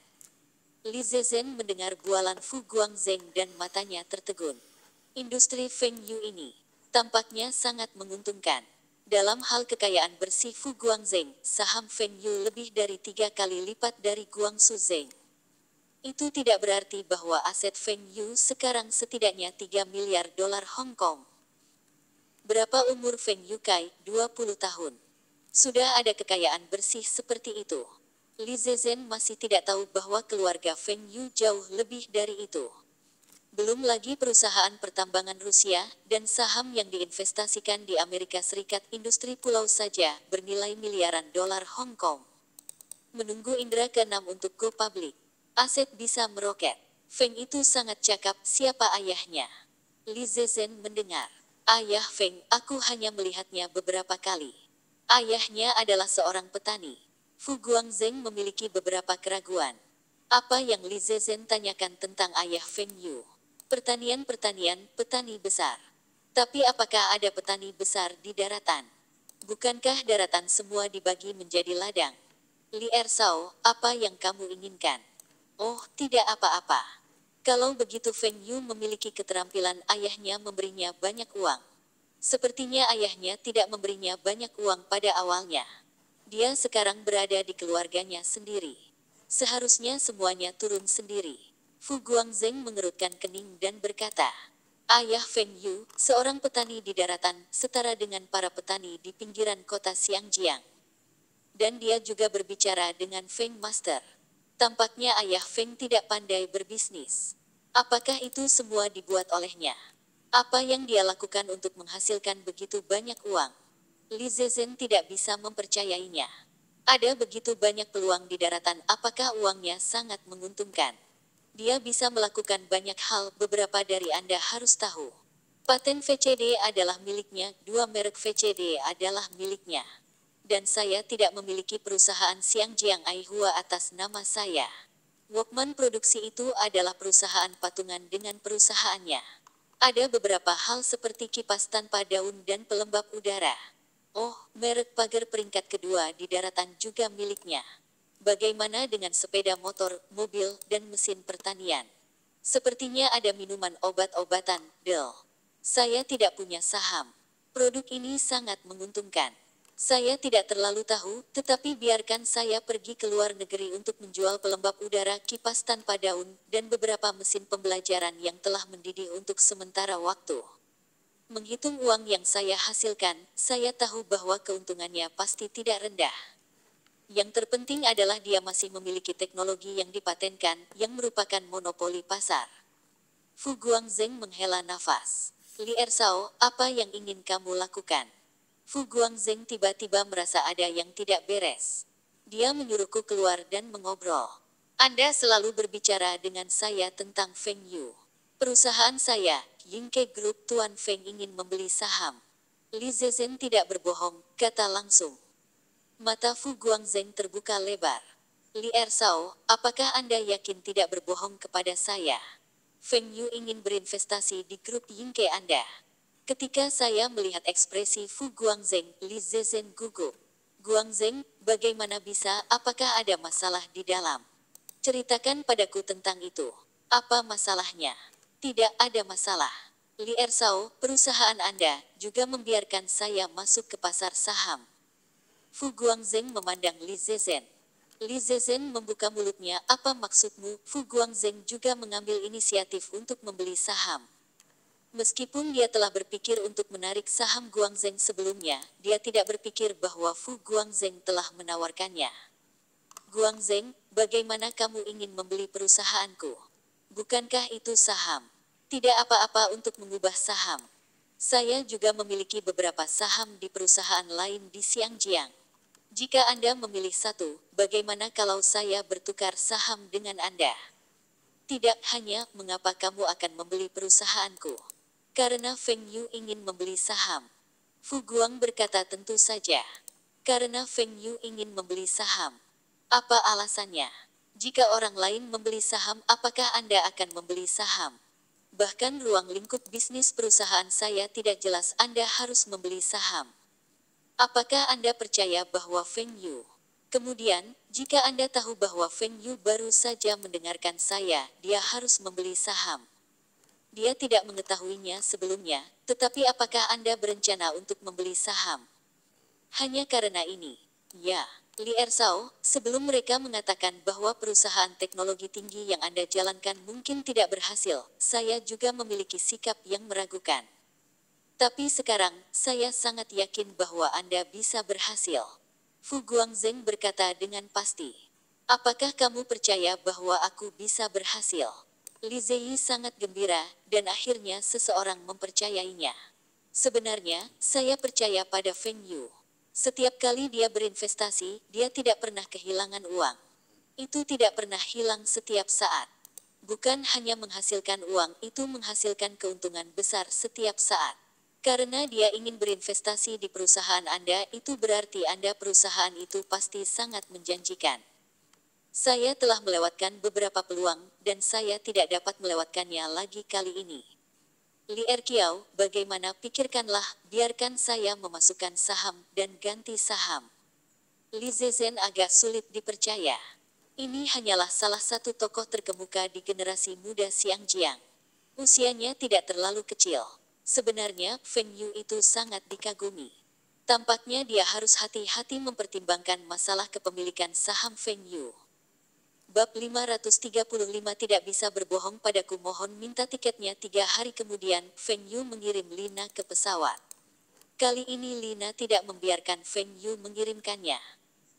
Speaker 1: Li Zezhen mendengar bualan Fu Guangzheng dan matanya tertegun. Industri Feng Yu ini tampaknya sangat menguntungkan. Dalam hal kekayaan bersih Fu Guangzheng, saham Feng Yu lebih dari 3 kali lipat dari Guangsu Zheng. Itu tidak berarti bahwa aset Feng Yu sekarang setidaknya 3 miliar dolar Hong Kong. Berapa umur Feng Yukai? 20 tahun. Sudah ada kekayaan bersih seperti itu. Li Zezhen masih tidak tahu bahwa keluarga Feng Yu jauh lebih dari itu. Belum lagi perusahaan pertambangan Rusia, dan saham yang diinvestasikan di Amerika Serikat industri pulau saja, bernilai miliaran dolar Hong Kong. Menunggu indera keenam untuk go public. Aset bisa meroket. Feng itu sangat cakap, siapa ayahnya? Li Zezhen mendengar. Ayah Feng, aku hanya melihatnya beberapa kali. Ayahnya adalah seorang petani. Fu Guangzheng memiliki beberapa keraguan. Apa yang Li Zezhen tanyakan tentang ayah Feng Yu? Pertanian, petani besar. Tapi apakah ada petani besar di daratan? Bukankah daratan semua dibagi menjadi ladang? Li Ersao, apa yang kamu inginkan? Oh, tidak apa-apa. Kalau begitu Feng Yu memiliki keterampilan ayahnya memberinya banyak uang. Sepertinya ayahnya tidak memberinya banyak uang pada awalnya. Dia sekarang berada di keluarganya sendiri. Seharusnya semuanya turun sendiri. Fu Guangzheng mengerutkan kening dan berkata, Ayah Feng Yu, seorang petani di daratan, setara dengan para petani di pinggiran kota Xiangjiang. Dan dia juga berbicara dengan Feng Master. Tampaknya ayah Feng tidak pandai berbisnis. Apakah itu semua dibuat olehnya? Apa yang dia lakukan untuk menghasilkan begitu banyak uang? Li Zezhen tidak bisa mempercayainya. Ada begitu banyak peluang di daratan, apakah uangnya sangat menguntungkan? Dia bisa melakukan banyak hal, beberapa dari Anda harus tahu. Paten VCD adalah miliknya, 2 merek VCD adalah miliknya. Dan saya tidak memiliki perusahaan Xiangjiang Aihua atas nama saya. Walkman produksi itu adalah perusahaan patungan dengan perusahaannya. Ada beberapa hal seperti kipas tanpa daun dan pelembab udara. Oh, merek pagar peringkat kedua di daratan juga miliknya. Bagaimana dengan sepeda motor, mobil, dan mesin pertanian? Sepertinya ada minuman obat-obatan, Del. Saya tidak punya saham. Produk ini sangat menguntungkan. Saya tidak terlalu tahu, tetapi biarkan saya pergi ke luar negeri untuk menjual pelembab udara, kipas tanpa daun, dan beberapa mesin pembelajaran yang telah mendidih untuk sementara waktu. Menghitung uang yang saya hasilkan, saya tahu bahwa keuntungannya pasti tidak rendah. Yang terpenting adalah dia masih memiliki teknologi yang dipatenkan, yang merupakan monopoli pasar. Fu Guangzheng menghela nafas. Li Ersao, apa yang ingin kamu lakukan? Fu Guangzheng tiba-tiba merasa ada yang tidak beres. Dia menyuruhku keluar dan mengobrol. Anda selalu berbicara dengan saya tentang Feng Yu. Perusahaan saya, Yingke Group Tuan Feng ingin membeli saham. Li Zezhen tidak berbohong, kata langsung. Mata Fu Guangzheng terbuka lebar. Li Ersao, apakah Anda yakin tidak berbohong kepada saya? Feng Yu ingin berinvestasi di grup Yingke Anda. Ketika saya melihat ekspresi Fu Guangzheng, Li Zezhen gugup. Guangzheng, bagaimana bisa, apakah ada masalah di dalam? Ceritakan padaku tentang itu. Apa masalahnya? Tidak ada masalah. Li Ersao, perusahaan Anda, juga membiarkan saya masuk ke pasar saham. Fu Guangzheng memandang Li Zezhen. Li Zezhen membuka mulutnya, apa maksudmu? Fu Guangzheng juga mengambil inisiatif untuk membeli saham. Meskipun dia telah berpikir untuk menarik saham Guangzheng sebelumnya, dia tidak berpikir bahwa Fu Guangzheng telah menawarkannya. Guangzheng, bagaimana kamu ingin membeli perusahaanku? Bukankah itu saham? Tidak apa-apa untuk mengubah saham. Saya juga memiliki beberapa saham di perusahaan lain di Xiangjiang. Jika Anda memilih satu, bagaimana kalau saya bertukar saham dengan Anda? Tidak hanya, mengapa kamu akan membeli perusahaanku? Karena Feng Yu ingin membeli saham. Fu Guang berkata tentu saja. Karena Feng Yu ingin membeli saham. Apa alasannya? Jika orang lain membeli saham, apakah Anda akan membeli saham? Bahkan ruang lingkup bisnis perusahaan saya tidak jelas Anda harus membeli saham. Apakah Anda percaya bahwa Feng Yu? Kemudian, jika Anda tahu bahwa Feng Yu baru saja mendengarkan saya, dia harus membeli saham. Dia tidak mengetahuinya sebelumnya, tetapi apakah Anda berencana untuk membeli saham? Hanya karena ini. Ya, Li Ersao, sebelum mereka mengatakan bahwa perusahaan teknologi tinggi yang Anda jalankan mungkin tidak berhasil, saya juga memiliki sikap yang meragukan. Tapi sekarang, saya sangat yakin bahwa Anda bisa berhasil. Fu Guangzheng berkata dengan pasti. Apakah kamu percaya bahwa aku bisa berhasil? Li Ziyi sangat gembira, dan akhirnya seseorang mempercayainya. Sebenarnya, saya percaya pada Feng Yu. Setiap kali dia berinvestasi, dia tidak pernah kehilangan uang. Itu tidak pernah hilang setiap saat. Bukan hanya menghasilkan uang, itu menghasilkan keuntungan besar setiap saat. Karena dia ingin berinvestasi di perusahaan Anda, itu berarti Anda perusahaan itu pasti sangat menjanjikan. Saya telah melewatkan beberapa peluang, dan saya tidak dapat melewatkannya lagi kali ini. Li Erkiao, bagaimana pikirkanlah, biarkan saya memasukkan saham dan ganti saham. Li Zezhen agak sulit dipercaya. Ini hanyalah salah satu tokoh terkemuka di generasi muda Xiangjiang. Usianya tidak terlalu kecil. Sebenarnya, Feng Yu itu sangat dikagumi. Tampaknya dia harus hati-hati mempertimbangkan masalah kepemilikan saham Feng Yu. Bab 535 tidak bisa berbohong padaku, mohon minta tiketnya. 3 hari kemudian, Feng Yu mengirim Lina ke pesawat. Kali ini Lina tidak membiarkan Feng Yu mengirimkannya.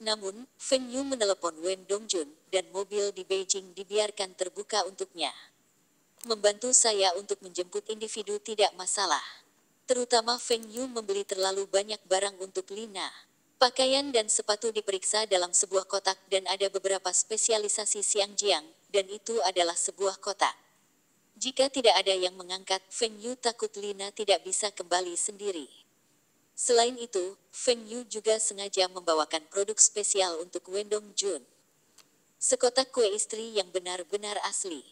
Speaker 1: Namun, Feng Yu menelepon Wen Dongjun, dan mobil di Beijing dibiarkan terbuka untuknya. Membantu saya untuk menjemput individu tidak masalah. Terutama Feng Yu membeli terlalu banyak barang untuk Lina. Pakaian dan sepatu diperiksa dalam sebuah kotak dan ada beberapa spesialisasi Xiangjiang, dan itu adalah sebuah kotak. Jika tidak ada yang mengangkat, Feng Yu takut Lina tidak bisa kembali sendiri. Selain itu, Feng Yu juga sengaja membawakan produk spesial untuk Wendong Jun. Sekotak kue istri yang benar-benar asli.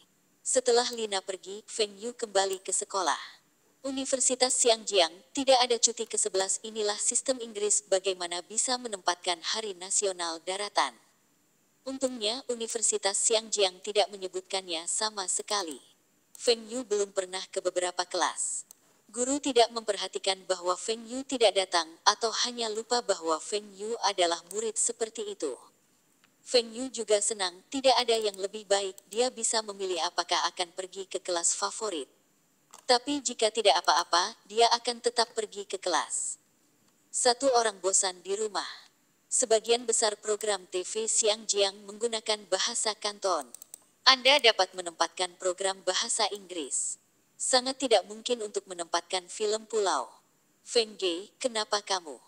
Speaker 1: Setelah Lina pergi, Feng Yu kembali ke sekolah. Universitas Xiangjiang, tidak ada cuti ke-11. Inilah sistem Inggris, bagaimana bisa menempatkan Hari Nasional Daratan. Untungnya, Universitas Xiangjiang tidak menyebutkannya sama sekali. Feng Yu belum pernah ke beberapa kelas. Guru tidak memperhatikan bahwa Feng Yu tidak datang, atau hanya lupa bahwa Feng Yu adalah murid seperti itu. Feng Yu juga senang, tidak ada yang lebih baik, dia bisa memilih apakah akan pergi ke kelas favorit. Tapi jika tidak apa-apa, dia akan tetap pergi ke kelas. Satu orang bosan di rumah. Sebagian besar program TV Xiangjiang menggunakan bahasa Kanton. Anda dapat menempatkan program bahasa Inggris. Sangat tidak mungkin untuk menempatkan film pulau. Feng Ge, kenapa kamu?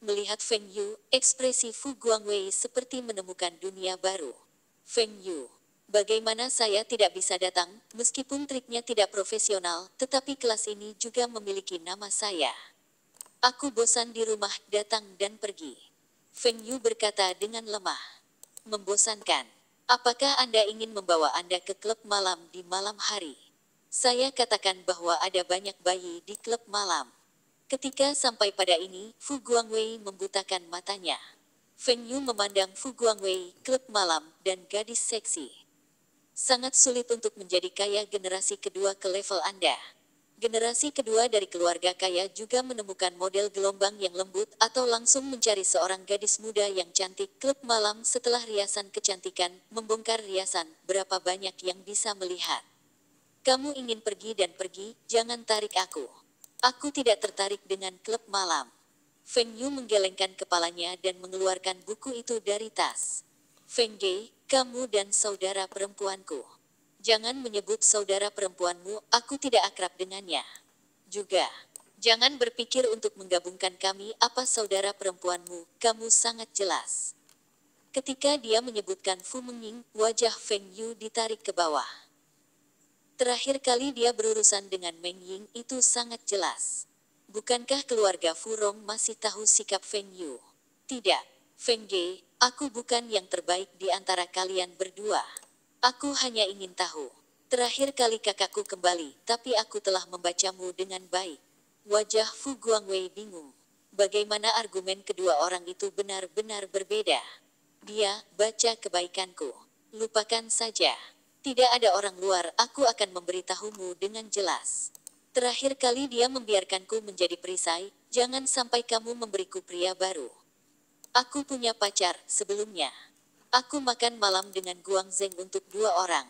Speaker 1: Melihat Feng Yu, ekspresi Fu Guangwei seperti menemukan dunia baru. Feng Yu. Bagaimana saya tidak bisa datang, meskipun triknya tidak profesional, tetapi kelas ini juga memiliki nama saya. Aku bosan di rumah, datang dan pergi. Feng Yu berkata dengan lemah. Membosankan. Apakah Anda ingin membawa Anda ke klub malam di malam hari? Saya katakan bahwa ada banyak bayi di klub malam. Ketika sampai pada ini, Fu Guangwei membutakan matanya. Feng Yu memandang Fu Guangwei, klub malam, dan gadis seksi. Sangat sulit untuk menjadi kaya generasi kedua ke level Anda. Generasi kedua dari keluarga kaya juga menemukan model gelombang yang lembut atau langsung mencari seorang gadis muda yang cantik. Klub malam setelah riasan kecantikan, membongkar riasan, berapa banyak yang bisa melihat. Kamu ingin pergi dan pergi, jangan tarik aku. Aku tidak tertarik dengan klub malam. Feng Yu menggelengkan kepalanya dan mengeluarkan buku itu dari tas. Feng Ge, kamu dan saudara perempuanku. Jangan menyebut saudara perempuanmu, aku tidak akrab dengannya. Juga, jangan berpikir untuk menggabungkan kami apa saudara perempuanmu, kamu sangat jelas. Ketika dia menyebutkan Fu Mengying, wajah Feng Yu ditarik ke bawah. Terakhir kali dia berurusan dengan Meng Ying itu sangat jelas. Bukankah keluarga Fu Rong masih tahu sikap Feng Yu? Tidak, Feng Ge, aku bukan yang terbaik di antara kalian berdua. Aku hanya ingin tahu. Terakhir kali kakakku kembali, tapi aku telah membacamu dengan baik. Wajah Fu Guangwei bingung. Bagaimana argumen kedua orang itu benar-benar berbeda. Dia baca kebaikanku. Lupakan saja. Tidak ada orang luar, aku akan memberitahumu dengan jelas. Terakhir kali dia membiarkanku menjadi perisai, jangan sampai kamu memberiku pria baru. Aku punya pacar sebelumnya. Aku makan malam dengan Guang Zeng untuk 2 orang.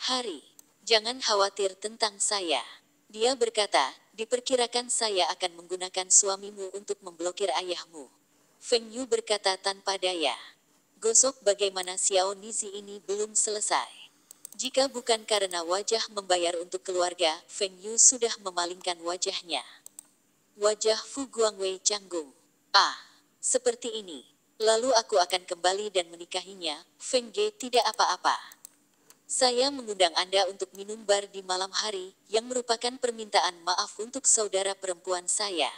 Speaker 1: Hari, jangan khawatir tentang saya. Dia berkata, diperkirakan saya akan menggunakan suamimu untuk memblokir ayahmu. Feng Yu berkata tanpa daya. Gosok bagaimana Xiao Nizi ini belum selesai. Jika bukan karena wajah membayar untuk keluarga, Feng Yu sudah memalingkan wajahnya. Wajah Fu Guangwei canggung. Ah, seperti ini. Lalu aku akan kembali dan menikahinya. Feng Ge tidak apa-apa. Saya mengundang Anda untuk minum bar di malam hari, yang merupakan permintaan maaf untuk saudara perempuan saya.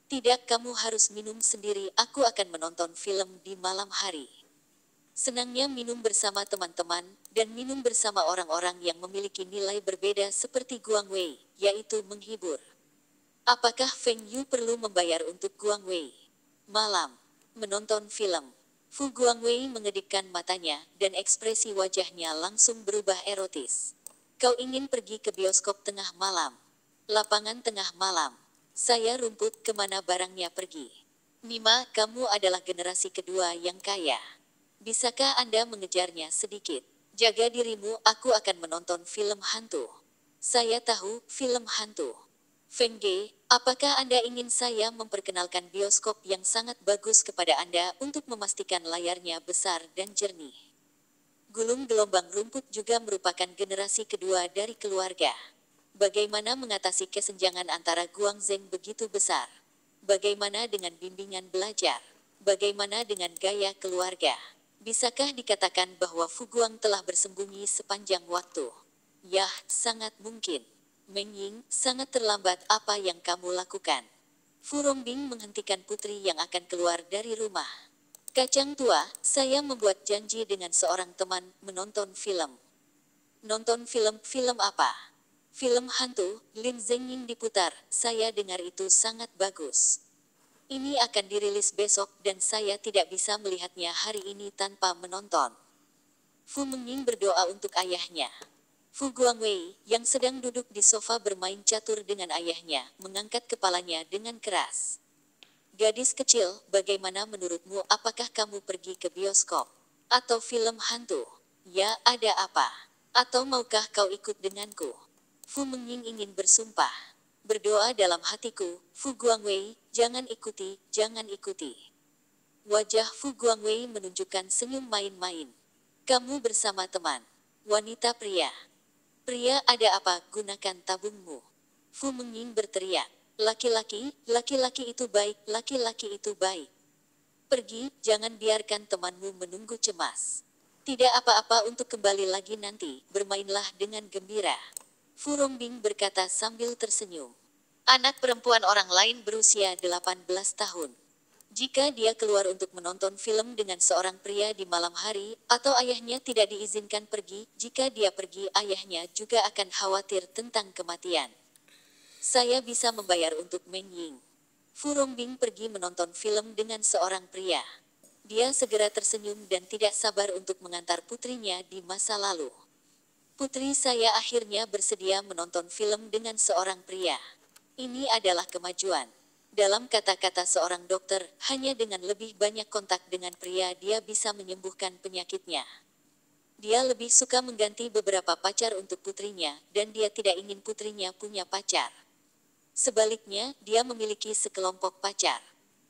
Speaker 1: Tidak, kamu harus minum sendiri, aku akan menonton film di malam hari. Senangnya minum bersama teman-teman, dan minum bersama orang-orang yang memiliki nilai berbeda seperti Guang Wei, yaitu menghibur. Apakah Feng Yu perlu membayar untuk Guang Wei? Malam. Menonton film. Fu Guangwei mengedipkan matanya, dan ekspresi wajahnya langsung berubah erotis. Kau ingin pergi ke bioskop tengah malam? Lapangan tengah malam. Saya rumput kemana barangnya pergi. Nima, kamu adalah generasi kedua yang kaya. Bisakah Anda mengejarnya sedikit? Jaga dirimu, aku akan menonton film hantu. Saya tahu, film hantu. Feng Ge, apakah Anda ingin saya memperkenalkan bioskop yang sangat bagus kepada Anda untuk memastikan layarnya besar dan jernih? Gulung gelombang rumput juga merupakan generasi kedua dari keluarga. Bagaimana mengatasi kesenjangan antara Guang Zeng begitu besar? Bagaimana dengan bimbingan belajar? Bagaimana dengan gaya keluarga? Bisakah dikatakan bahwa Fu Guang telah bersembunyi sepanjang waktu? Yah, sangat mungkin. Meng Ying, sangat terlambat apa yang kamu lakukan. Fu Rongbing menghentikan putri yang akan keluar dari rumah. Kacang tua, saya membuat janji dengan seorang teman, menonton film. Nonton film, film apa? Film hantu, Lin Zhengying diputar, saya dengar itu sangat bagus. Ini akan dirilis besok dan saya tidak bisa melihatnya hari ini tanpa menonton. Fu Mengying berdoa untuk ayahnya. Fu Guangwei, yang sedang duduk di sofa bermain catur dengan ayahnya, mengangkat kepalanya dengan keras. Gadis kecil, bagaimana menurutmu, apakah kamu pergi ke bioskop? Atau film hantu? Ya, ada apa? Atau maukah kau ikut denganku? Fu Mengying ingin bersumpah. Berdoa dalam hatiku, Fu Guangwei, jangan ikuti, jangan ikuti. Wajah Fu Guangwei menunjukkan senyum main-main. Kamu bersama teman. Wanita pria. Pria, ada apa, gunakan tabungmu. Fu Mengying berteriak. Laki-laki, laki-laki itu baik, laki-laki itu baik. Pergi, jangan biarkan temanmu menunggu cemas. Tidak apa-apa untuk kembali lagi nanti, bermainlah dengan gembira. Fu Rongbing berkata sambil tersenyum. Anak perempuan orang lain berusia 18 tahun. Jika dia keluar untuk menonton film dengan seorang pria di malam hari, atau ayahnya tidak diizinkan pergi, jika dia pergi ayahnya juga akan khawatir tentang kematian. Saya bisa membayar untuk Meng Ying. Fu Rongbing pergi menonton film dengan seorang pria. Dia segera tersenyum dan tidak sabar untuk mengantar putrinya di masa lalu. Putri saya akhirnya bersedia menonton film dengan seorang pria. Ini adalah kemajuan. Dalam kata-kata seorang dokter, hanya dengan lebih banyak kontak dengan pria dia bisa menyembuhkan penyakitnya. Dia lebih suka mengganti beberapa pacar untuk putrinya, dan dia tidak ingin putrinya punya pacar. Sebaliknya, dia memiliki sekelompok pacar.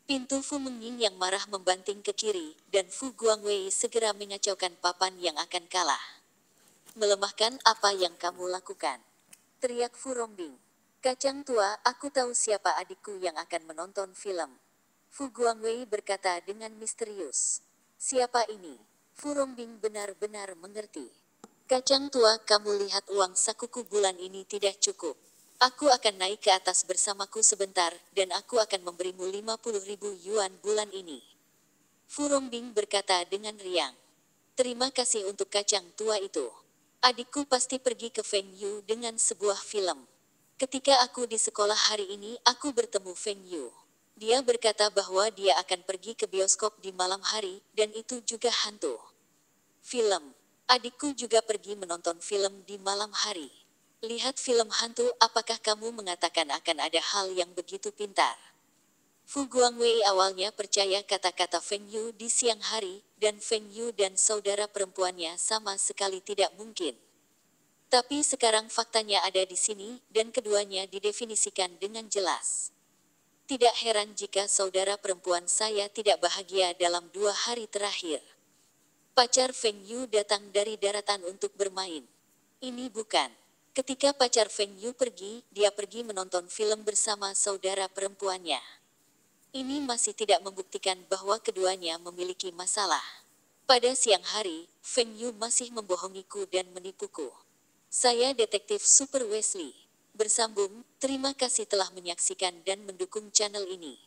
Speaker 1: Pintu Fu Mengying yang marah membanting ke kiri, dan Fu Guangwei segera mengacaukan papan yang akan kalah. Melemahkan apa yang kamu lakukan? Teriak Fu Rongbing. Kacang tua, aku tahu siapa adikku yang akan menonton film. Fu Guangwei berkata dengan misterius. Siapa ini? Fu Rongbing benar-benar mengerti. Kacang tua, kamu lihat uang sakuku bulan ini tidak cukup. Aku akan naik ke atas bersamaku sebentar, dan aku akan memberimu 50.000 yuan bulan ini. Fu Rongbing berkata dengan riang. Terima kasih untuk kacang tua itu. Adikku pasti pergi ke Feng Yu dengan sebuah film. Ketika aku di sekolah hari ini, aku bertemu Feng Yu. Dia berkata bahwa dia akan pergi ke bioskop di malam hari, dan itu juga hantu. Film. Adikku juga pergi menonton film di malam hari. Lihat film hantu, apakah kamu mengatakan akan ada hal yang begitu pintar? Fu Guangwei awalnya percaya kata-kata Feng Yu di siang hari, dan Feng Yu dan saudara perempuannya sama sekali tidak mungkin. Tapi sekarang faktanya ada di sini, dan keduanya didefinisikan dengan jelas. Tidak heran jika saudara perempuan saya tidak bahagia dalam 2 hari terakhir. Pacar Feng Yu datang dari daratan untuk bermain. Ini bukan. Ketika pacar Feng Yu pergi, dia pergi menonton film bersama saudara perempuannya. Ini masih tidak membuktikan bahwa keduanya memiliki masalah. Pada siang hari, Feng Yu masih membohongiku dan menipuku. Saya detektif Super Wesley. Bersambung, terima kasih telah menyaksikan dan mendukung channel ini.